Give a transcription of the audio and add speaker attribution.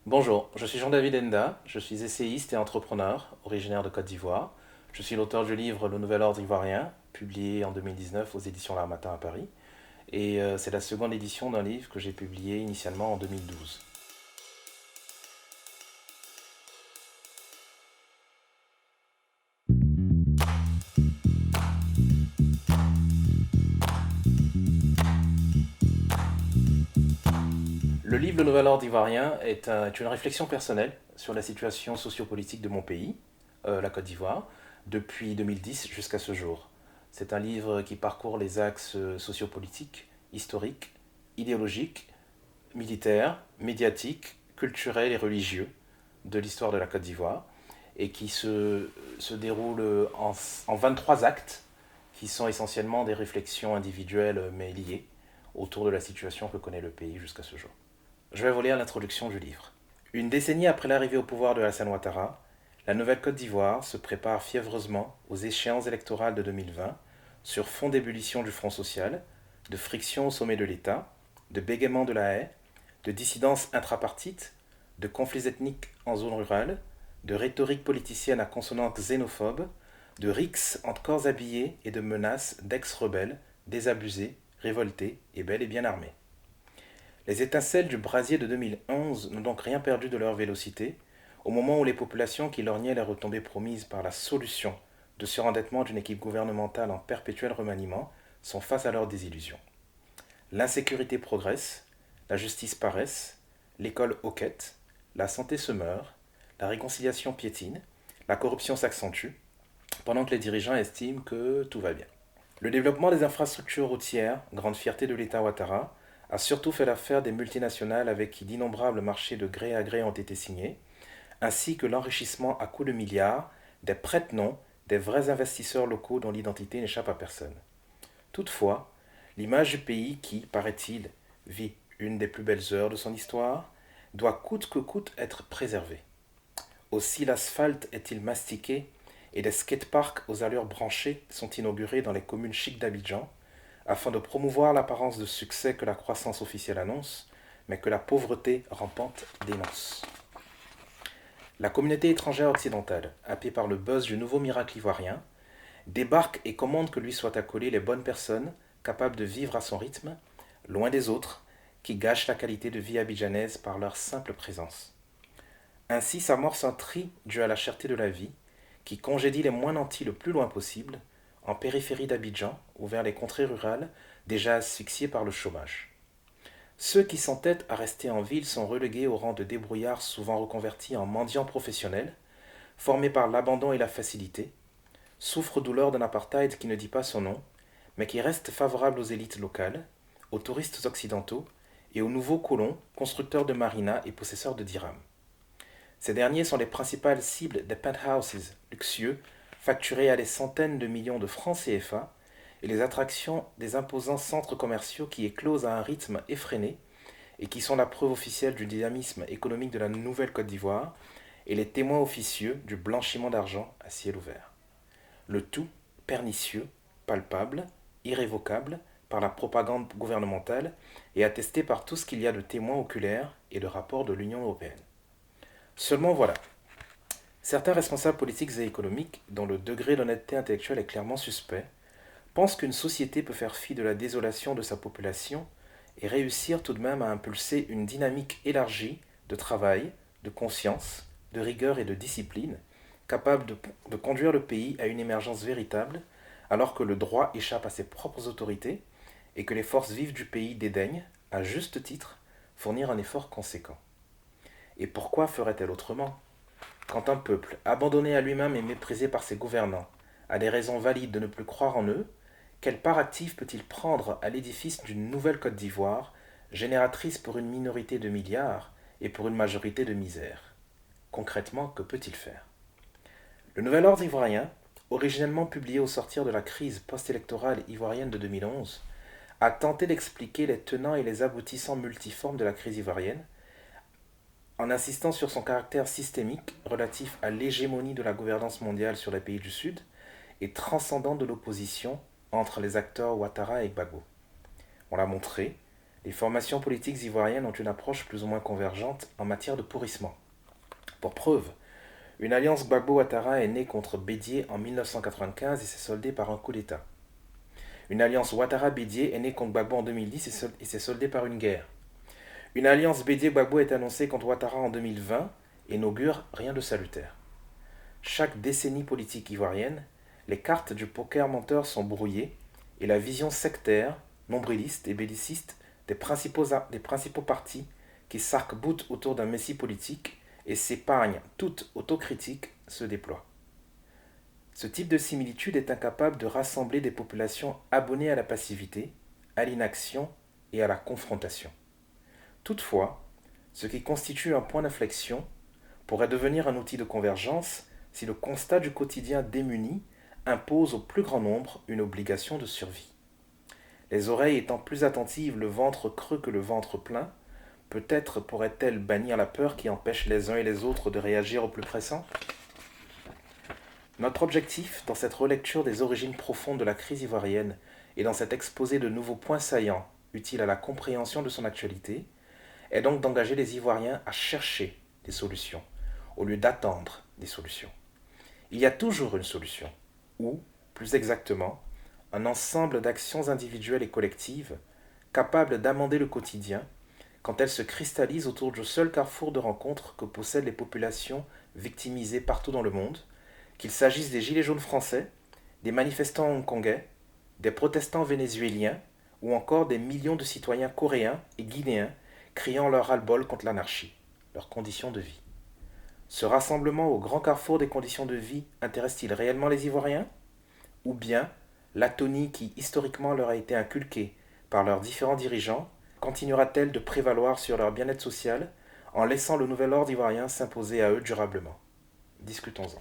Speaker 1: Bonjour, je suis Jean-David Enda, je suis essayiste et entrepreneur, originaire de Côte d'Ivoire. Je suis l'auteur du livre Le Nouvel Ordre Ivoirien, publié en 2019 aux éditions L'Harmattan à Paris. Et c'est la seconde édition d'un livre que j'ai publié initialement en 2012. Le livre Le Nouvel Ordre Ivoirien est une réflexion personnelle sur la situation sociopolitique de mon pays, la Côte d'Ivoire, depuis 2010 jusqu'à ce jour. C'est un livre qui parcourt les axes sociopolitiques, historiques, idéologiques, militaires, médiatiques, culturels et religieux de l'histoire de la Côte d'Ivoire et qui se déroule en 23 actes qui sont essentiellement des réflexions individuelles mais liées autour de la situation que connaît le pays jusqu'à ce jour. Je vais vous lire l'introduction du livre. Une décennie après l'arrivée au pouvoir de Alassane Ouattara, la nouvelle Côte d'Ivoire se prépare fiévreusement aux échéances électorales de 2020 sur fond d'ébullition du Front social, de friction au sommet de l'État, de bégaiement de la haie, de dissidence intrapartite, de conflits ethniques en zone rurale, de rhétorique politicienne à consonance xénophobe, de rixes entre corps habillés et de menaces d'ex-rebelles, désabusés, révoltés et bel et bien armés. Les étincelles du brasier de 2011 n'ont donc rien perdu de leur vélocité, au moment où les populations qui lorgnaient les retombées promises par la solution de surendettement d'une équipe gouvernementale en perpétuel remaniement sont face à leur désillusion. L'insécurité progresse, la justice paresse, l'école hoquette, la santé se meurt, la réconciliation piétine, la corruption s'accentue, pendant que les dirigeants estiment que tout va bien. Le développement des infrastructures routières, grande fierté de l'État Ouattara, a surtout fait l'affaire des multinationales avec qui d'innombrables marchés de gré à gré ont été signés, ainsi que l'enrichissement à coups de milliards des prête-noms des vrais investisseurs locaux dont l'identité n'échappe à personne. Toutefois, l'image du pays qui, paraît-il, vit une des plus belles heures de son histoire, doit coûte que coûte être préservée. Aussi l'asphalte est-il mastiqué et des skateparks aux allures branchées sont inaugurés dans les communes chics d'Abidjan, afin de promouvoir l'apparence de succès que la croissance officielle annonce, mais que la pauvreté rampante dénonce. La communauté étrangère occidentale, happée par le buzz du nouveau miracle ivoirien, débarque et commande que lui soient accolées les bonnes personnes capables de vivre à son rythme, loin des autres, qui gâchent la qualité de vie abidjanaise par leur simple présence. Ainsi s'amorce un tri dû à la cherté de la vie, qui congédie les moins nantis le plus loin possible, en périphérie d'Abidjan ou vers les contrées rurales déjà asphyxiées par le chômage. Ceux qui s'entêtent à rester en ville sont relégués au rang de débrouillards souvent reconvertis en mendiants professionnels, formés par l'abandon et la facilité, souffre-douleur d'un apartheid qui ne dit pas son nom, mais qui reste favorable aux élites locales, aux touristes occidentaux et aux nouveaux colons, constructeurs de marinas et possesseurs de dirhams. Ces derniers sont les principales cibles des penthouses luxueux, facturés à des centaines de millions de francs CFA, et les attractions des imposants centres commerciaux qui éclosent à un rythme effréné et qui sont la preuve officielle du dynamisme économique de la nouvelle Côte d'Ivoire et les témoins officieux du blanchiment d'argent à ciel ouvert. Le tout pernicieux, palpable, irrévocable par la propagande gouvernementale et attesté par tout ce qu'il y a de témoins oculaires et de rapports de l'Union européenne. Seulement voilà, certains responsables politiques et économiques, dont le degré d'honnêteté intellectuelle est clairement suspect, pensent qu'une société peut faire fi de la désolation de sa population et réussir tout de même à impulser une dynamique élargie de travail, de conscience, de rigueur et de discipline, capable de conduire le pays à une émergence véritable, alors que le droit échappe à ses propres autorités et que les forces vives du pays dédaignent, à juste titre, fournir un effort conséquent. Et pourquoi ferait-elle autrement? Quand un peuple, abandonné à lui-même et méprisé par ses gouvernants, a des raisons valides de ne plus croire en eux, quelle part active peut-il prendre à l'édifice d'une nouvelle Côte d'Ivoire, génératrice pour une minorité de milliards et pour une majorité de misère? Concrètement, que peut-il faire? Le Nouvel Ordre ivoirien, originellement publié au sortir de la crise post-électorale ivoirienne de 2011, a tenté d'expliquer les tenants et les aboutissants multiformes de la crise ivoirienne, en insistant sur son caractère systémique relatif à l'hégémonie de la gouvernance mondiale sur les pays du Sud et transcendant de l'opposition entre les acteurs Ouattara et Gbagbo. On l'a montré, Les formations politiques ivoiriennes ont une approche plus ou moins convergente en matière de pourrissement. Pour preuve, une alliance Gbagbo-Ouattara est née contre Bédié en 1995 et s'est soldée par un coup d'État. Une alliance Ouattara-Bédié est née contre Gbagbo en 2010 et s'est soldée par une guerre. Une alliance Bédié-Gbagbo est annoncée contre Ouattara en 2020 et n'augure rien de salutaire. Chaque décennie politique ivoirienne, les cartes du poker menteur sont brouillées et la vision sectaire, nombriliste et belliciste des principaux partis qui s'arc-boutent autour d'un messie politique et s'épargnent toute autocritique se déploie. Ce type de similitude est incapable de rassembler des populations abonnées à la passivité, à l'inaction et à la confrontation. Toutefois, ce qui constitue un point d'inflexion pourrait devenir un outil de convergence si le constat du quotidien démuni impose au plus grand nombre une obligation de survie. Les oreilles étant plus attentives le ventre creux que le ventre plein, peut-être pourrait-elle bannir la peur qui empêche les uns et les autres de réagir au plus pressant? Notre objectif, dans cette relecture des origines profondes de la crise ivoirienne et dans cet exposé de nouveaux points saillants utiles à la compréhension de son actualité, est donc d'engager les Ivoiriens à chercher des solutions, au lieu d'attendre des solutions. Il y a toujours une solution, ou, plus exactement, un ensemble d'actions individuelles et collectives capables d'amender le quotidien quand elles se cristallisent autour du seul carrefour de rencontre que possèdent les populations victimisées partout dans le monde, qu'il s'agisse des gilets jaunes français, des manifestants hongkongais, des protestants vénézuéliens ou encore des millions de citoyens coréens et guinéens criant leur ras-le-bol contre l'anarchie, leurs conditions de vie. Ce rassemblement au grand carrefour des conditions de vie intéresse-t-il réellement les Ivoiriens? Ou bien l'atonie qui historiquement leur a été inculquée par leurs différents dirigeants continuera-t-elle de prévaloir sur leur bien-être social en laissant le nouvel ordre ivoirien s'imposer à eux durablement? Discutons-en.